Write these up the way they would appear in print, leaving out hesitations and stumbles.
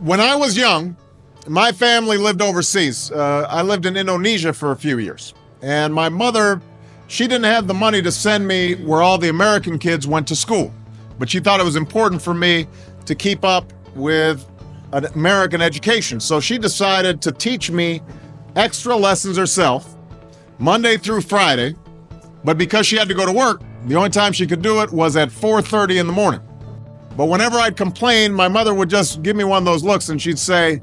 When I was young, my family lived overseas. I lived in Indonesia for a few years. And my mother, she didn't have the money to send me where all the American kids went to school. But she thought it was important for me to keep up with an American education. So she decided to teach me extra lessons herself, Monday through Friday. But because she had to go to work, the only time she could do it was at 4:30 in the morning. But whenever I'd complain, my mother would just give me one of those looks and she'd say,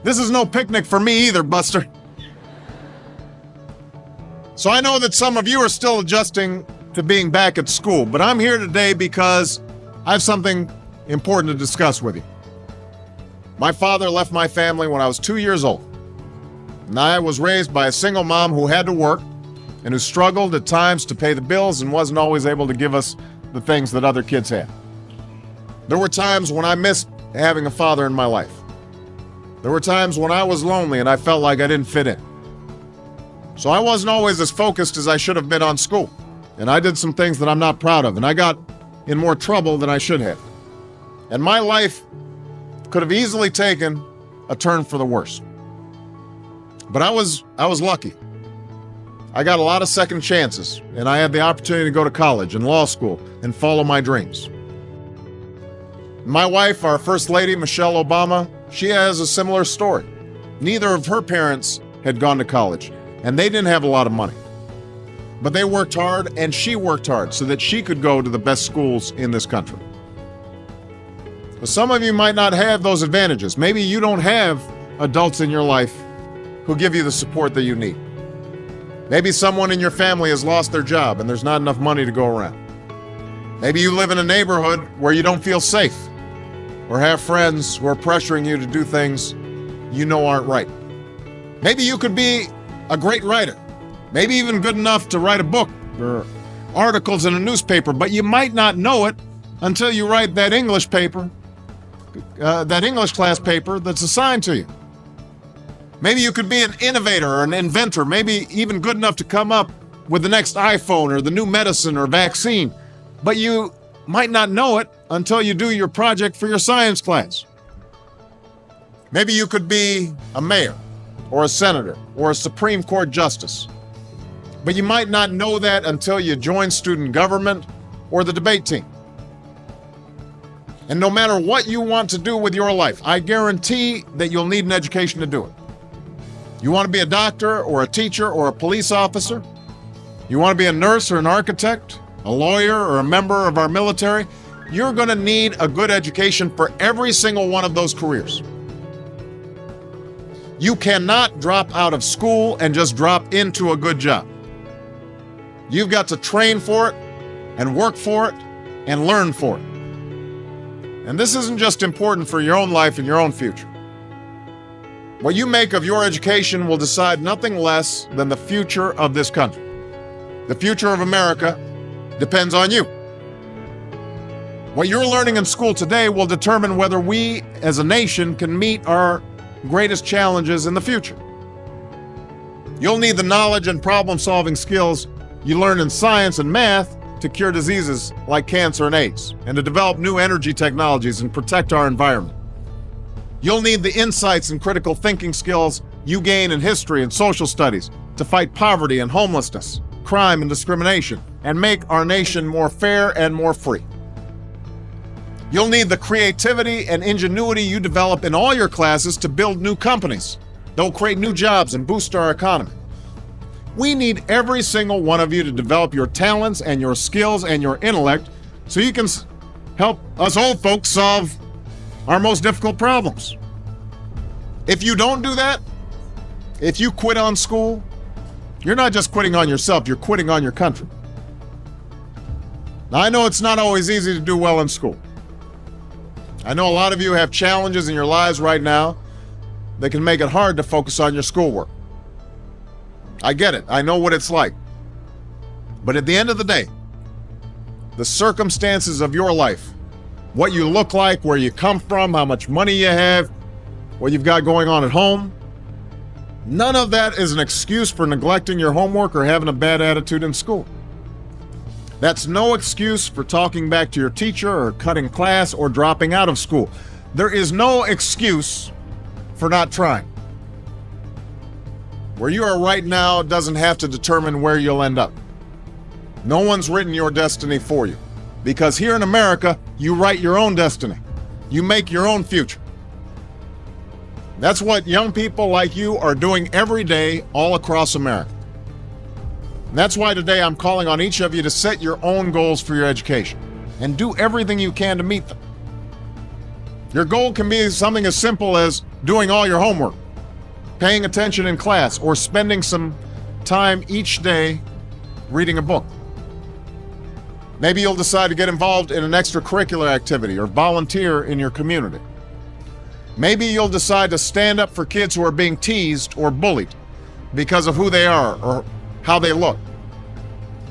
"This is no picnic for me either, Buster." So I know that some of you are still adjusting to being back at school, but I'm here today because I have something important to discuss with you. My father left my family when I was 2 years old, and I was raised by a single mom who had to work and who struggled at times to pay the bills and wasn't always able to give us the things that other kids had. There were times when I missed having a father in my life. There were times when I was lonely and I felt like I didn't fit in. So I wasn't always as focused as I should have been on school. And I did some things that I'm not proud of, and I got in more trouble than I should have. And my life could have easily taken a turn for the worse. But I was lucky. I got a lot of second chances, and I had the opportunity to go to college and law school and follow my dreams. My wife, our First Lady, Michelle Obama, she has a similar story. Neither of her parents had gone to college, and they didn't have a lot of money. But they worked hard, and she worked hard so that she could go to the best schools in this country. But some of you might not have those advantages. Maybe you don't have adults in your life who give you the support that you need. Maybe someone in your family has lost their job and there's not enough money to go around. Maybe you live in a neighborhood where you don't feel safe, or have friends who are pressuring you to do things you know aren't right. Maybe you could be a great writer, maybe even good enough to write a book or articles in a newspaper, but you might not know it until you write that English paper, that English class paper that's assigned to you. Maybe you could be an innovator or an inventor, maybe even good enough to come up with the next iPhone or the new medicine or vaccine, but you might not know it until you do your project for your science class. Maybe you could be a mayor or a senator or a Supreme Court justice, but you might not know that until you join student government or the debate team. And no matter what you want to do with your life, I guarantee that you'll need an education to do it. You want to be a doctor or a teacher or a police officer? You want to be a nurse or an architect, a lawyer or a member of our military? You're going to need a good education for every single one of those careers. You cannot drop out of school and just drop into a good job. You've got to train for it and work for it and learn for it. And this isn't just important for your own life and your own future. What you make of your education will decide nothing less than the future of this country. The future of America depends on you. What you're learning in school today will determine whether we as a nation can meet our greatest challenges in the future. You'll need the knowledge and problem-solving skills you learn in science and math to cure diseases like cancer and AIDS, and to develop new energy technologies and protect our environment. You'll need the insights and critical thinking skills you gain in history and social studies to fight poverty and homelessness, crime and discrimination, and make our nation more fair and more free. You'll need the creativity and ingenuity you develop in all your classes to build new companies that will create new jobs and boost our economy. We need every single one of you to develop your talents and your skills and your intellect so you can help us old folks solve our most difficult problems. If you don't do that, if you quit on school, you're not just quitting on yourself, you're quitting on your country. Now, I know it's not always easy to do well in school. I know a lot of you have challenges in your lives right now that can make it hard to focus on your schoolwork. I get it. I know what it's like. But at the end of the day, the circumstances of your life, what you look like, where you come from, how much money you have, what you've got going on at home, none of that is an excuse for neglecting your homework or having a bad attitude in school. That's no excuse for talking back to your teacher or cutting class or dropping out of school. There is no excuse for not trying. Where you are right now doesn't have to determine where you'll end up. No one's written your destiny for you, because here in America, you write your own destiny. You make your own future. That's what young people like you are doing every day all across America. And that's why today I'm calling on each of you to set your own goals for your education and do everything you can to meet them. Your goal can be something as simple as doing all your homework, paying attention in class, or spending some time each day reading a book. Maybe you'll decide to get involved in an extracurricular activity or volunteer in your community. Maybe you'll decide to stand up for kids who are being teased or bullied because of who they are or how they look.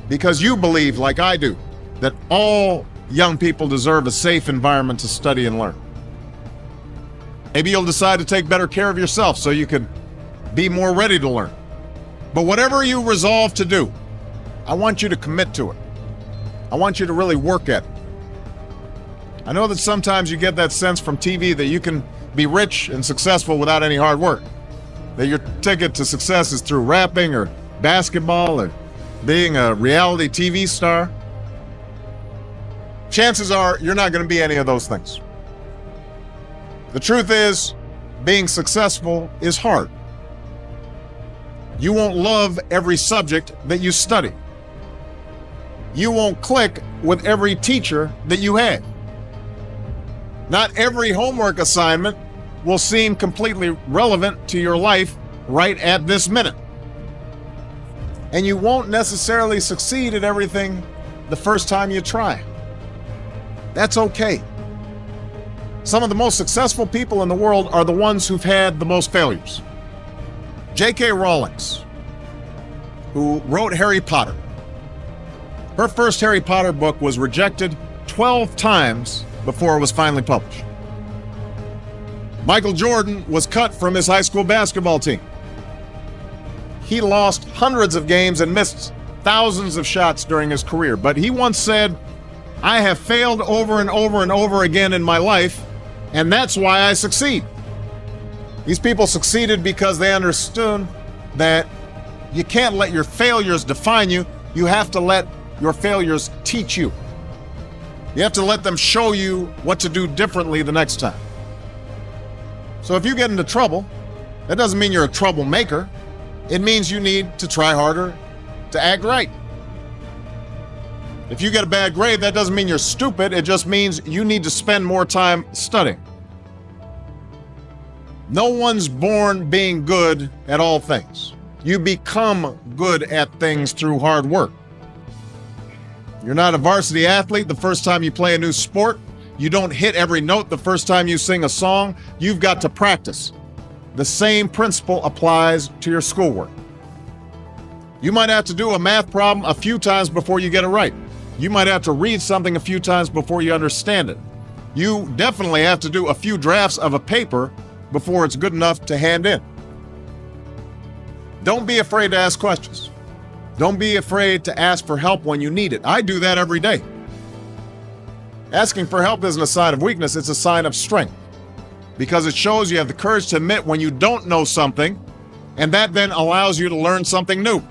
Because you believe, like I do, that all young people deserve a safe environment to study and learn. Maybe you'll decide to take better care of yourself so you can be more ready to learn. But whatever you resolve to do, I want you to commit to it. I want you to really work at it. I know that sometimes you get that sense from TV that you can be rich and successful without any hard work, that your ticket to success is through rapping or basketball or being a reality TV star. Chances are you're not going to be any of those things. The truth is, being successful is hard. You won't love every subject that you study. You won't click with every teacher that you had. Not every homework assignment will seem completely relevant to your life right at this minute. And you won't necessarily succeed at everything the first time you try. That's okay. Some of the most successful people in the world are the ones who've had the most failures. J.K. Rowling, who wrote Harry Potter. Her first Harry Potter book was rejected 12 times before it was finally published. Michael Jordan was cut from his high school basketball team. He lost hundreds of games and missed thousands of shots during his career, but he once said, "I have failed over and over and over again in my life, and that's why I succeed." These people succeeded because they understood that you can't let your failures define you. You have to let your failures teach you. You have to let them show you what to do differently the next time. So if you get into trouble, that doesn't mean you're a troublemaker. It means you need to try harder to act right. If you get a bad grade, that doesn't mean you're stupid. It just means you need to spend more time studying. No one's born being good at all things. You become good at things through hard work. You're not a varsity athlete the first time you play a new sport. You don't hit every note the first time you sing a song. You've got to practice. The same principle applies to your schoolwork. You might have to do a math problem a few times before you get it right. You might have to read something a few times before you understand it. You definitely have to do a few drafts of a paper before it's good enough to hand in. Don't be afraid to ask questions. Don't be afraid to ask for help when you need it. I do that every day. Asking for help isn't a sign of weakness, it's a sign of strength, because it shows you have the courage to admit when you don't know something, and that then allows you to learn something new.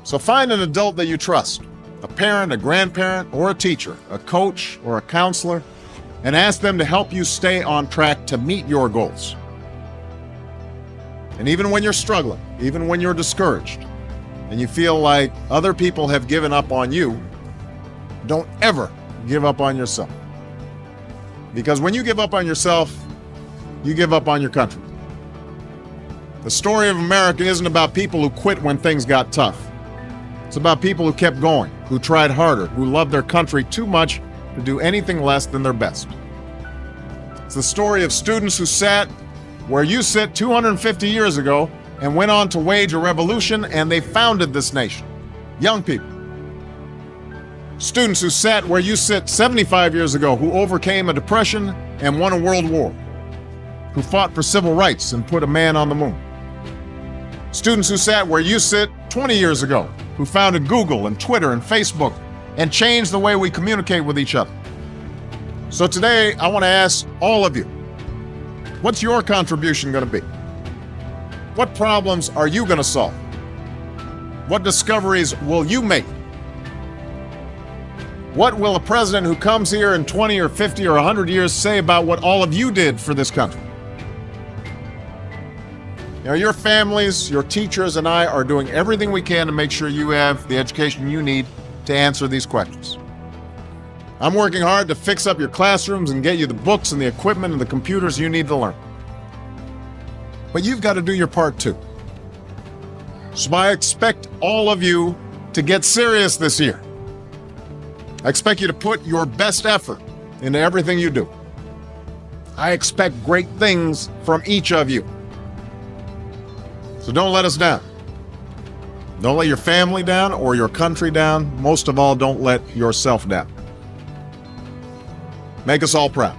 So find an adult that you trust, a parent, a grandparent, or a teacher, a coach, or a counselor, and ask them to help you stay on track to meet your goals. And even when you're struggling, even when you're discouraged, and you feel like other people have given up on you, don't ever give up on yourself. Because when you give up on yourself, you give up on your country. The story of America isn't about people who quit when things got tough. It's about people who kept going, who tried harder, who loved their country too much to do anything less than their best. It's the story of students who sat where you sit 250 years ago and went on to wage a revolution, and they founded this nation. Young people. Students who sat where you sit 75 years ago, who overcame a depression and won a world war, who fought for civil rights and put a man on the moon. Students who sat where you sit 20 years ago, who founded Google and Twitter and Facebook and changed the way we communicate with each other. So today, I want to ask all of you, what's your contribution going to be? What problems are you going to solve? What discoveries will you make? What will a president who comes here in 20 or 50 or 100 years say about what all of you did for this country? You know, your families, your teachers, and I are doing everything we can to make sure you have the education you need to answer these questions. I'm working hard to fix up your classrooms and get you the books and the equipment and the computers you need to learn. But you've got to do your part too. So I expect all of you to get serious this year. I expect you to put your best effort into everything you do. I expect great things from each of you. So don't let us down. Don't let your family down or your country down. Most of all, don't let yourself down. Make us all proud.